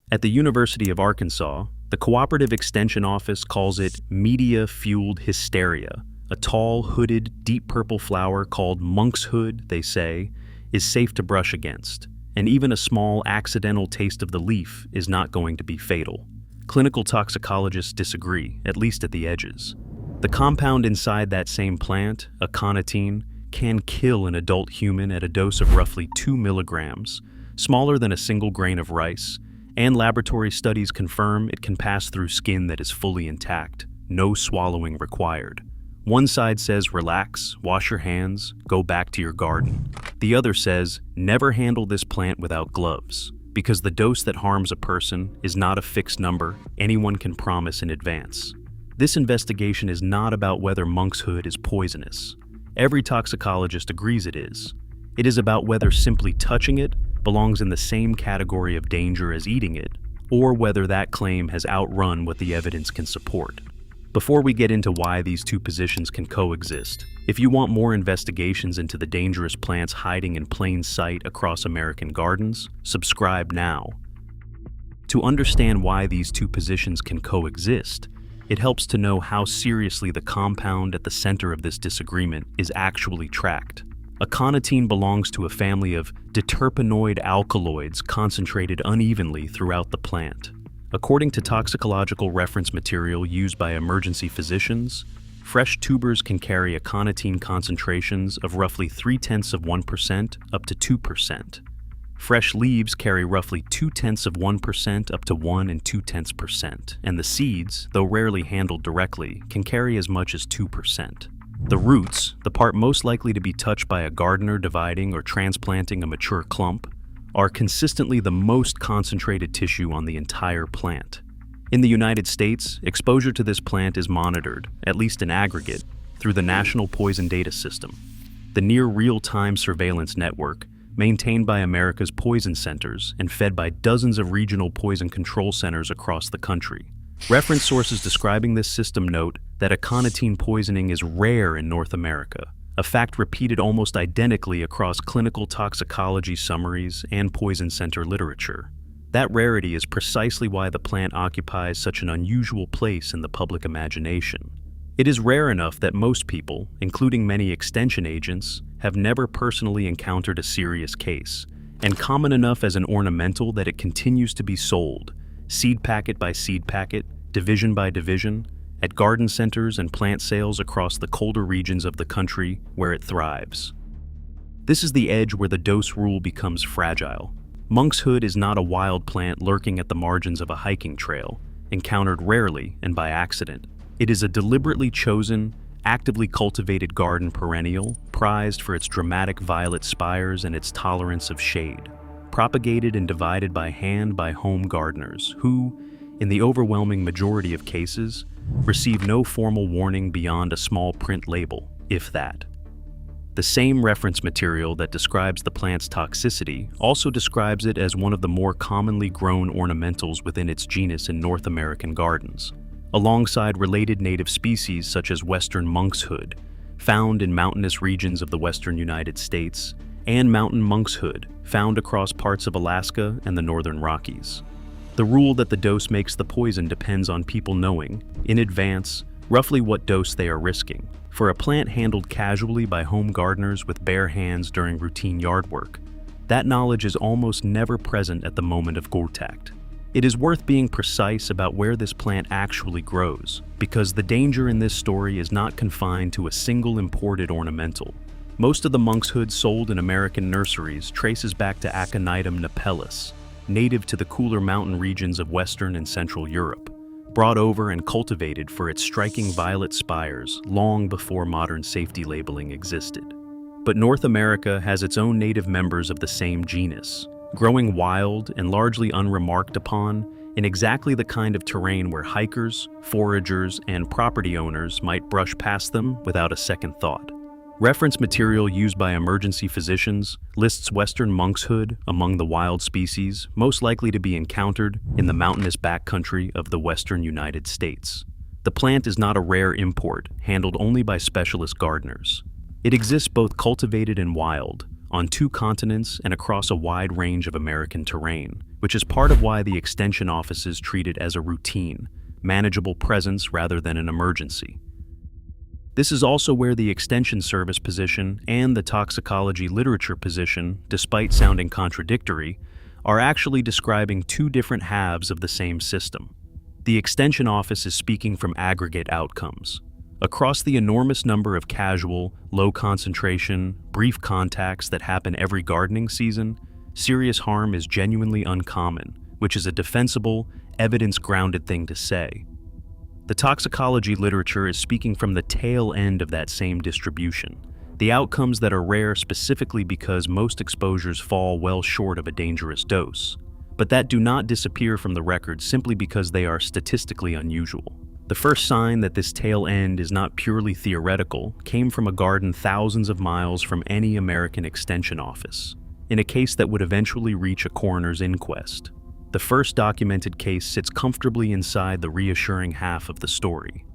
At the University of Arkansas, the Cooperative Extension office calls it media-fueled hysteria. A tall, hooded, deep purple flower called Monkshood, they say, is safe to brush against, and even a small accidental taste of the leaf is not going to be fatal. Clinical toxicologists disagree, at least at the edges. The compound inside that same plant, aconitine, can kill an adult human at a dose of roughly 2 milligrams, smaller than a single grain of rice, and laboratory studies confirm it can pass through skin that is fully intact, no swallowing required. One side says relax, wash your hands, go back to your garden. The other says never handle this plant without gloves, because the dose that harms a person is not a fixed number anyone can promise in advance. This investigation is not about whether monkshood is poisonous. Every toxicologist agrees it is. It is about whether simply touching it belongs in the same category of danger as eating it, or whether that claim has outrun what the evidence can support. Before we get into why these two positions can coexist, if you want more investigations into the dangerous plants hiding in plain sight across American gardens, subscribe now. To understand why these two positions can coexist, it helps to know how seriously the compound at the center of this disagreement is actually tracked. Aconitine belongs to a family of deterpenoid alkaloids concentrated unevenly throughout the plant. According to toxicological reference material used by emergency physicians, fresh tubers can carry aconitine concentrations of roughly 0.3% up to 2%. Fresh leaves carry roughly 0.2% up to 1.2%, and the seeds, though rarely handled directly, can carry as much as 2%. The roots, the part most likely to be touched by a gardener dividing or transplanting a mature clump, are consistently the most concentrated tissue on the entire plant. In the United States, exposure to this plant is monitored, at least in aggregate, through the National Poison Data System, the near real-time surveillance network maintained by America's poison centers and fed by dozens of regional poison control centers across the country. Reference sources describing this system note that aconitine poisoning is rare in North America, a fact repeated almost identically across clinical toxicology summaries and poison center literature. That rarity is precisely why the plant occupies such an unusual place in the public imagination. It is rare enough that most people, including many extension agents, have never personally encountered a serious case, and common enough as an ornamental that it continues to be sold, seed packet by seed packet, division by division, at garden centers and plant sales across the colder regions of the country where it thrives. This is the edge where the dose rule becomes fragile. Monkshood is not a wild plant lurking at the margins of a hiking trail, encountered rarely and by accident. It is a deliberately chosen, actively cultivated garden perennial, prized for its dramatic violet spires and its tolerance of shade, propagated and divided by hand by home gardeners who, in the overwhelming majority of cases, receive no formal warning beyond a small print label, if that. The same reference material that describes the plant's toxicity also describes it as one of the more commonly grown ornamentals within its genus in North American gardens, alongside related native species such as western monkshood, found in mountainous regions of the western United States, and mountain monkshood, found across parts of Alaska and the northern Rockies. The rule that the dose makes the poison depends on people knowing, in advance, roughly what dose they are risking. For a plant handled casually by home gardeners with bare hands during routine yard work, that knowledge is almost never present at the moment of contact. It is worth being precise about where this plant actually grows, because the danger in this story is not confined to a single imported ornamental. Most of the monkshood sold in American nurseries traces back to Aconitum napellus, native to the cooler mountain regions of Western and Central Europe, brought over and cultivated for its striking violet spires long before modern safety labeling existed. But North America has its own native members of the same genus, growing wild and largely unremarked upon in exactly the kind of terrain where hikers, foragers, and property owners might brush past them without a second thought. Reference material used by emergency physicians lists western monkshood among the wild species most likely to be encountered in the mountainous backcountry of the western United States. The plant is not a rare import, handled only by specialist gardeners. It exists both cultivated and wild, on 2 continents and across a wide range of American terrain, which is part of why the extension offices treat it as a routine, manageable presence rather than an emergency. This is also where the Extension Service position and the toxicology literature position, despite sounding contradictory, are actually describing 2 different halves of the same system. The Extension Office is speaking from aggregate outcomes. Across the enormous number of casual, low-concentration, brief contacts that happen every gardening season, serious harm is genuinely uncommon, which is a defensible, evidence-grounded thing to say. The toxicology literature is speaking from the tail end of that same distribution, the outcomes that are rare specifically because most exposures fall well short of a dangerous dose, but that do not disappear from the record simply because they are statistically unusual. The first sign that this tail end is not purely theoretical came from a garden thousands of miles from any American extension office, in a case that would eventually reach a coroner's inquest. The first documented case sits comfortably inside the reassuring half of the story.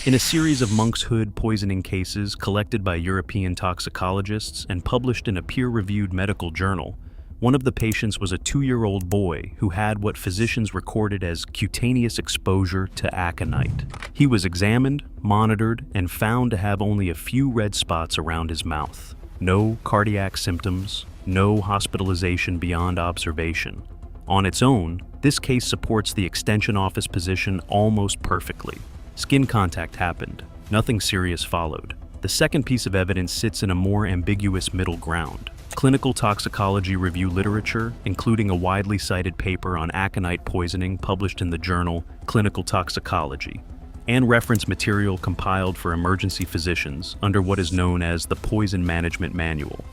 In a series of Monkshood poisoning cases collected by European toxicologists and published in a peer-reviewed medical journal, one of the patients was a 2-year-old boy who had what physicians recorded as cutaneous exposure to aconite. He was examined, monitored, and found to have only a few red spots around his mouth. No cardiac symptoms, no hospitalization beyond observation. On its own, this case supports the extension office position almost perfectly. Skin contact happened. Nothing serious followed. The second piece of evidence sits in a more ambiguous middle ground. Clinical toxicology review literature, including a widely cited paper on aconite poisoning published in the journal Clinical Toxicology, and reference material compiled for emergency physicians under what is known as the Poison Management Manual.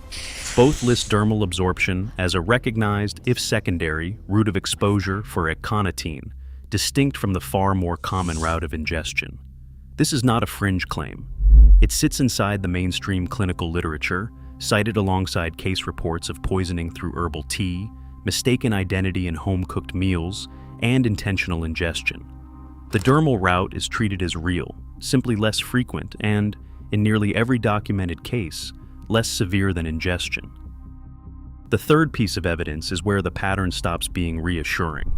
Both list dermal absorption as a recognized, if secondary, route of exposure for aconitine, distinct from the far more common route of ingestion. This is not a fringe claim. It sits inside the mainstream clinical literature, cited alongside case reports of poisoning through herbal tea, mistaken identity in home-cooked meals, and intentional ingestion. The dermal route is treated as real, simply less frequent and, in nearly every documented case, less severe than ingestion. The third piece of evidence is where the pattern stops being reassuring.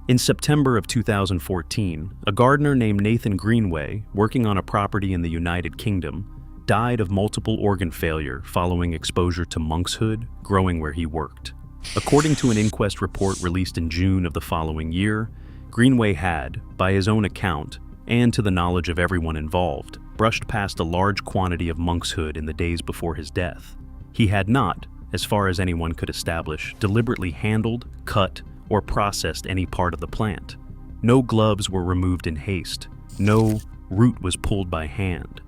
In September of 2014, a gardener named Nathan Greenway, working on a property in the United Kingdom, died of multiple organ failure following exposure to monkshood growing where he worked. According to an inquest report released in June of the following year, Greenway had, by his own account, and to the knowledge of everyone involved, brushed past a large quantity of monkshood in the days before his death. He had not, as far as anyone could establish, deliberately handled, cut, or processed any part of the plant. No gloves were removed in haste. No root was pulled by hand.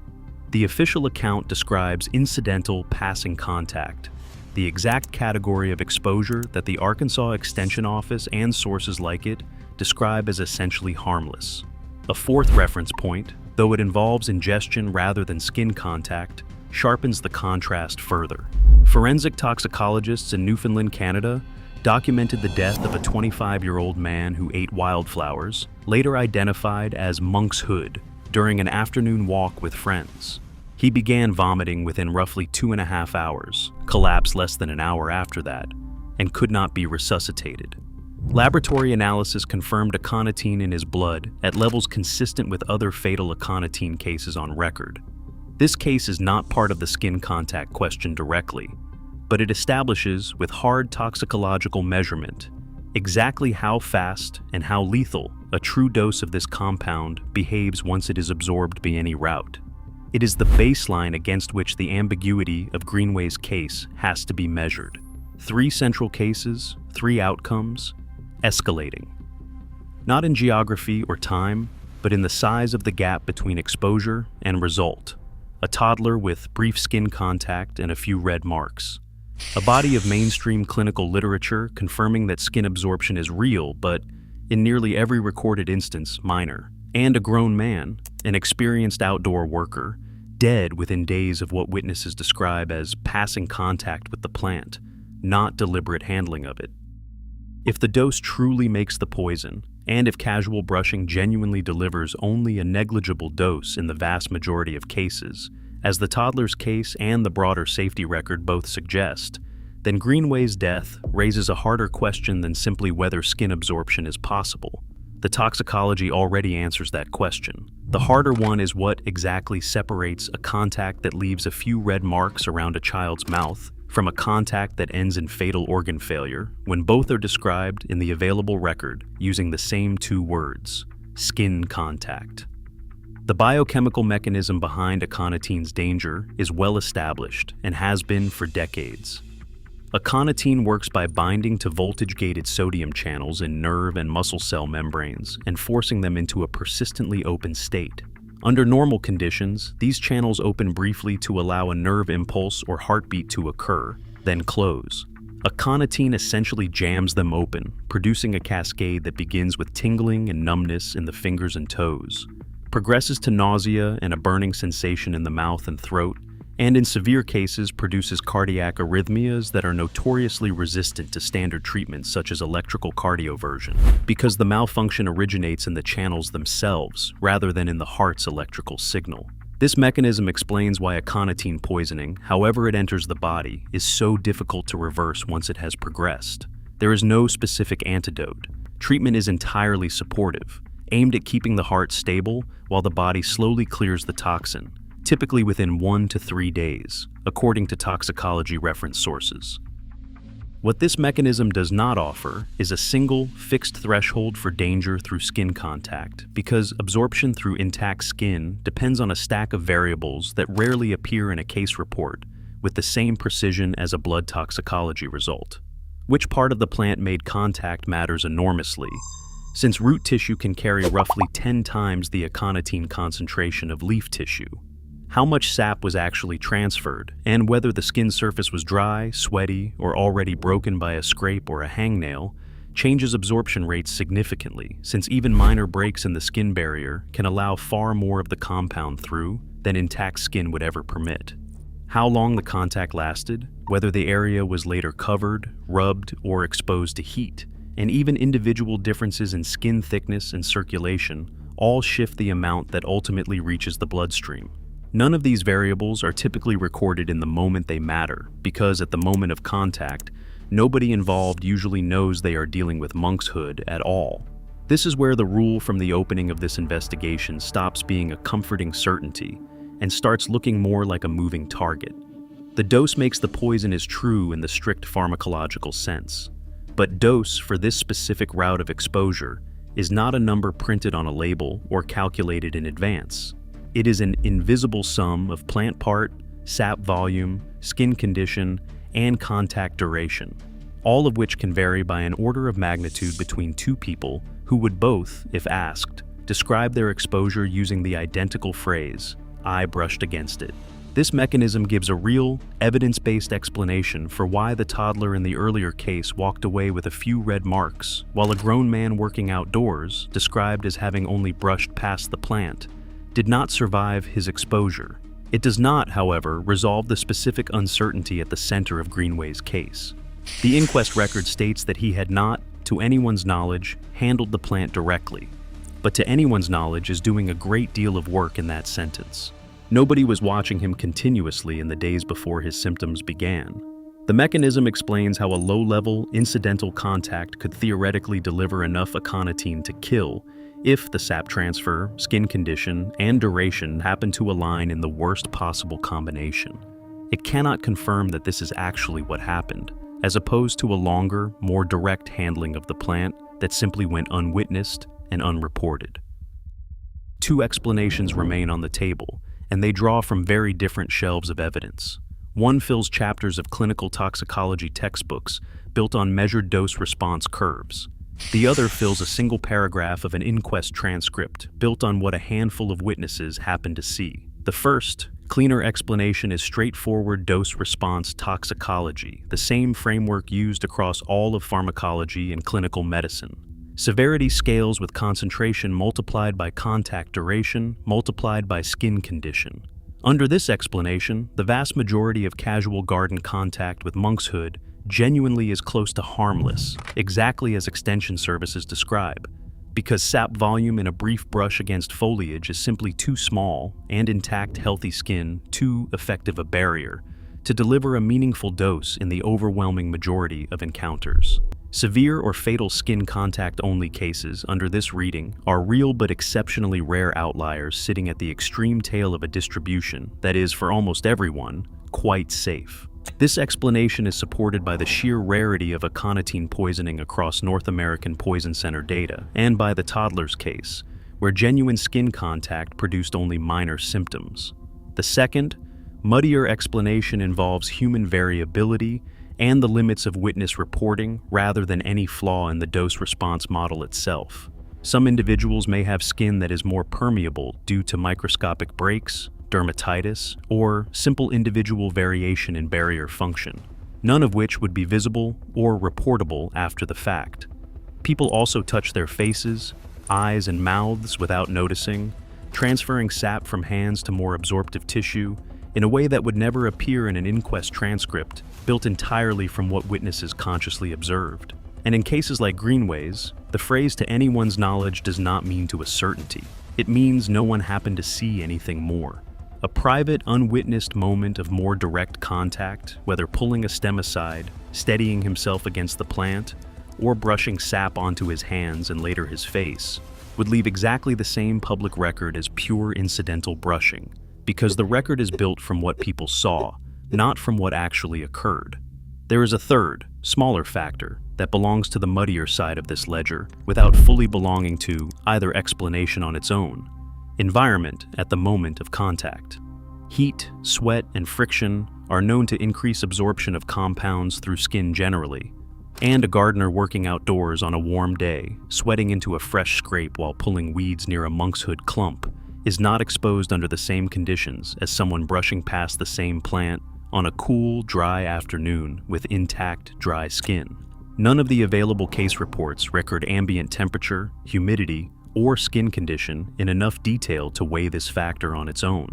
The official account describes incidental passing contact, the exact category of exposure that the Arkansas Extension Office and sources like it describe as essentially harmless. A fourth reference point, though it involves ingestion rather than skin contact, sharpens the contrast further. Forensic toxicologists in Newfoundland, Canada, documented the death of a 25-year-old man who ate wildflowers, later identified as Monkshood, during an afternoon walk with friends. He began vomiting within roughly 2.5 hours, collapsed less than an hour after that, and could not be resuscitated. Laboratory analysis confirmed aconitine in his blood at levels consistent with other fatal aconitine cases on record. This case is not part of the skin contact question directly, but it establishes, with hard toxicological measurement, exactly how fast and how lethal a true dose of this compound behaves once it is absorbed by any route. It is the baseline against which the ambiguity of Greenway's case has to be measured. 3 central cases, 3 outcomes, escalating. Not in geography or time, but in the size of the gap between exposure and result. A toddler with brief skin contact and a few red marks. A body of mainstream clinical literature confirming that skin absorption is real, but in nearly every recorded instance, minor. And a grown man, an experienced outdoor worker, dead within days of what witnesses describe as passing contact with the plant, not deliberate handling of it. If the dose truly makes the poison, and if casual brushing genuinely delivers only a negligible dose in the vast majority of cases, as the toddler's case and the broader safety record both suggest, then Greenway's death raises a harder question than simply whether skin absorption is possible. The toxicology already answers that question. The harder one is what exactly separates a contact that leaves a few red marks around a child's mouth from a contact that ends in fatal organ failure, when both are described in the available record using the same two words: skin contact. The biochemical mechanism behind aconitine's danger is well established and has been for decades. Aconitine works by binding to voltage-gated sodium channels in nerve and muscle cell membranes and forcing them into a persistently open state. Under normal conditions, these channels open briefly to allow a nerve impulse or heartbeat to occur, then close. Aconitine essentially jams them open, producing a cascade that begins with tingling and numbness in the fingers and toes, progresses to nausea and a burning sensation in the mouth and throat, and in severe cases produces cardiac arrhythmias that are notoriously resistant to standard treatments such as electrical cardioversion, because the malfunction originates in the channels themselves rather than in the heart's electrical signal. This mechanism explains why aconitine poisoning, however it enters the body, is so difficult to reverse once it has progressed. There is no specific antidote. Treatment is entirely supportive, aimed at keeping the heart stable while the body slowly clears the toxin, typically within 1 to 3 days, according to toxicology reference sources. What this mechanism does not offer is a single, fixed threshold for danger through skin contact, because absorption through intact skin depends on a stack of variables that rarely appear in a case report with the same precision as a blood toxicology result. Which part of the plant made contact matters enormously, since root tissue can carry roughly 10 times the aconitine concentration of leaf tissue. How much sap was actually transferred, and whether the skin surface was dry, sweaty, or already broken by a scrape or a hangnail, changes absorption rates significantly, since even minor breaks in the skin barrier can allow far more of the compound through than intact skin would ever permit. How long the contact lasted, whether the area was later covered, rubbed, or exposed to heat, and even individual differences in skin thickness and circulation all shift the amount that ultimately reaches the bloodstream. None of these variables are typically recorded in the moment they matter, because at the moment of contact, nobody involved usually knows they are dealing with Monkshood at all. This is where the rule from the opening of this investigation stops being a comforting certainty and starts looking more like a moving target. The dose makes the poison is true in the strict pharmacological sense, but dose for this specific route of exposure is not a number printed on a label or calculated in advance. It is an invisible sum of plant part, sap volume, skin condition, and contact duration, all of which can vary by an order of magnitude between two people who would both, if asked, describe their exposure using the identical phrase, "I brushed against it." This mechanism gives a real, evidence-based explanation for why the toddler in the earlier case walked away with a few red marks, while a grown man working outdoors, described as having only brushed past the plant, did not survive his exposure. It does not, however, resolve the specific uncertainty at the center of Greenway's case. The inquest record states that he had not, to anyone's knowledge, handled the plant directly, but to anyone's knowledge is doing a great deal of work in that sentence. Nobody was watching him continuously in the days before his symptoms began. The mechanism explains how a low-level, incidental contact could theoretically deliver enough aconitine to kill if the sap transfer, skin condition, and duration happen to align in the worst possible combination. It cannot confirm that this is actually what happened, as opposed to a longer, more direct handling of the plant that simply went unwitnessed and unreported. Two explanations remain on the table, and they draw from very different shelves of evidence. One fills chapters of clinical toxicology textbooks built on measured dose-response curves. The other fills a single paragraph of an inquest transcript built on what a handful of witnesses happened to see. The first, cleaner explanation is straightforward dose-response toxicology, the same framework used across all of pharmacology and clinical medicine. Severity scales with concentration multiplied by contact duration multiplied by skin condition. Under this explanation, the vast majority of casual garden contact with Monkshood genuinely is close to harmless, exactly as extension services describe, because sap volume in a brief brush against foliage is simply too small and intact healthy skin too effective a barrier to deliver a meaningful dose in the overwhelming majority of encounters. Severe or fatal skin contact-only cases under this reading are real but exceptionally rare outliers sitting at the extreme tail of a distribution that is, for almost everyone, quite safe. This explanation is supported by the sheer rarity of aconitine poisoning across North American Poison Center data and by the toddler's case, where genuine skin contact produced only minor symptoms. The second, muddier explanation involves human variability and the limits of witness reporting rather than any flaw in the dose-response model itself. Some individuals may have skin that is more permeable due to microscopic breaks, dermatitis, or simple individual variation in barrier function, none of which would be visible or reportable after the fact. People also touch their faces, eyes, and mouths without noticing, transferring sap from hands to more absorptive tissue in a way that would never appear in an inquest transcript built entirely from what witnesses consciously observed. And in cases like Greenway's, the phrase "to anyone's knowledge" does not mean to a certainty. It means no one happened to see anything more. A private, unwitnessed moment of more direct contact, whether pulling a stem aside, steadying himself against the plant, or brushing sap onto his hands and later his face, would leave exactly the same public record as pure incidental brushing, because the record is built from what people saw, not from what actually occurred. There is a third, smaller factor that belongs to the muddier side of this ledger without fully belonging to either explanation on its own: environment at the moment of contact. Heat, sweat, and friction are known to increase absorption of compounds through skin generally, and a gardener working outdoors on a warm day, sweating into a fresh scrape while pulling weeds near a Monkshood clump, is not exposed under the same conditions as someone brushing past the same plant on a cool, dry afternoon with intact, dry skin. None of the available case reports record ambient temperature, humidity, or skin condition in enough detail to weigh this factor on its own.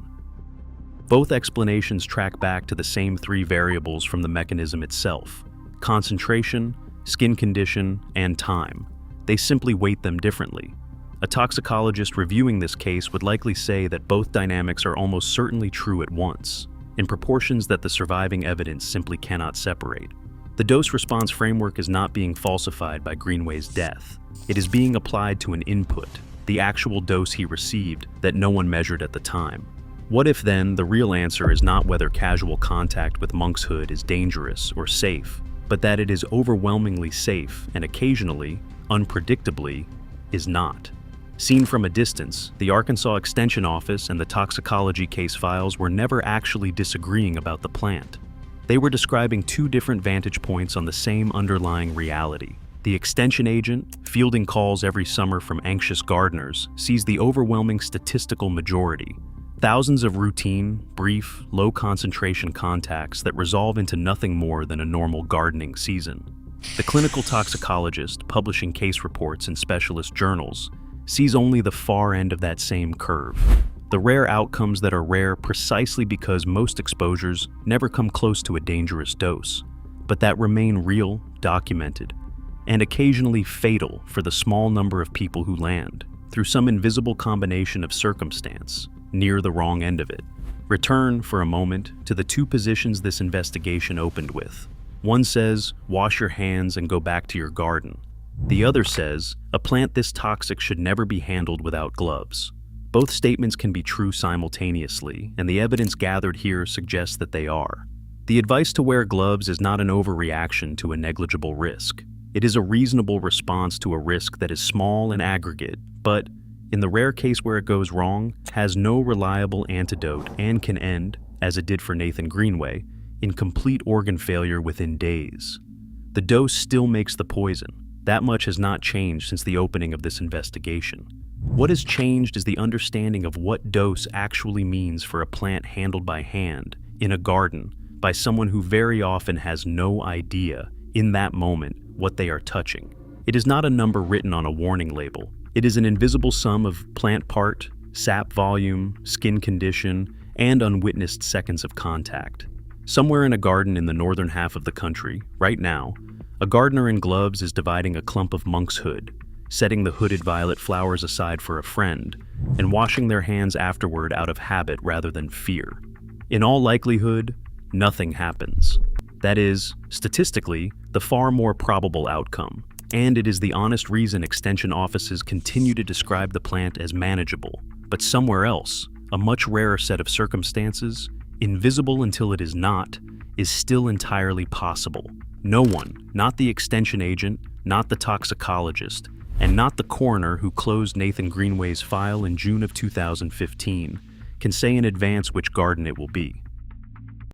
Both explanations track back to the same three variables from the mechanism itself: concentration, skin condition, and time. They simply weight them differently. A toxicologist reviewing this case would likely say that both dynamics are almost certainly true at once, in proportions that the surviving evidence simply cannot separate. The dose-response framework is not being falsified by Greenway's death. It is being applied to an input, the actual dose he received that no one measured at the time. What if then the real answer is not whether casual contact with Monkshood is dangerous or safe, but that it is overwhelmingly safe and occasionally, unpredictably, is not? Seen from a distance, the Arkansas Extension Office and the toxicology case files were never actually disagreeing about the plant. They were describing two different vantage points on the same underlying reality. The extension agent, fielding calls every summer from anxious gardeners, sees the overwhelming statistical majority: thousands of routine, brief, low-concentration contacts that resolve into nothing more than a normal gardening season. The clinical toxicologist, publishing case reports in specialist journals, sees only the far end of that same curve. The rare outcomes that are rare precisely because most exposures never come close to a dangerous dose, but that remain real, documented, and occasionally fatal for the small number of people who land, through some invisible combination of circumstance, near the wrong end of it. Return, for a moment, to the two positions this investigation opened with. One says, wash your hands and go back to your garden. The other says, a plant this toxic should never be handled without gloves. Both statements can be true simultaneously, and the evidence gathered here suggests that they are. The advice to wear gloves is not an overreaction to a negligible risk. It is a reasonable response to a risk that is small in aggregate, but, in the rare case where it goes wrong, has no reliable antidote and can end, as it did for Nathan Greenway, in complete organ failure within days. The dose still makes the poison. That much has not changed since the opening of this investigation. What has changed is the understanding of what dose actually means for a plant handled by hand, in a garden, by someone who very often has no idea, in that moment, what they are touching. It is not a number written on a warning label. It is an invisible sum of plant part, sap volume, skin condition, and unwitnessed seconds of contact. Somewhere in a garden in the northern half of the country, right now, a gardener in gloves is dividing a clump of Monkshood, setting the hooded violet flowers aside for a friend, and washing their hands afterward out of habit rather than fear. In all likelihood, nothing happens. That is, statistically, the far more probable outcome. And it is the honest reason extension offices continue to describe the plant as manageable. But somewhere else, a much rarer set of circumstances, invisible until it is not, is still entirely possible. No one, not the extension agent, not the toxicologist, and not the coroner who closed Nathan Greenway's file in June of 2015, can say in advance which garden it will be.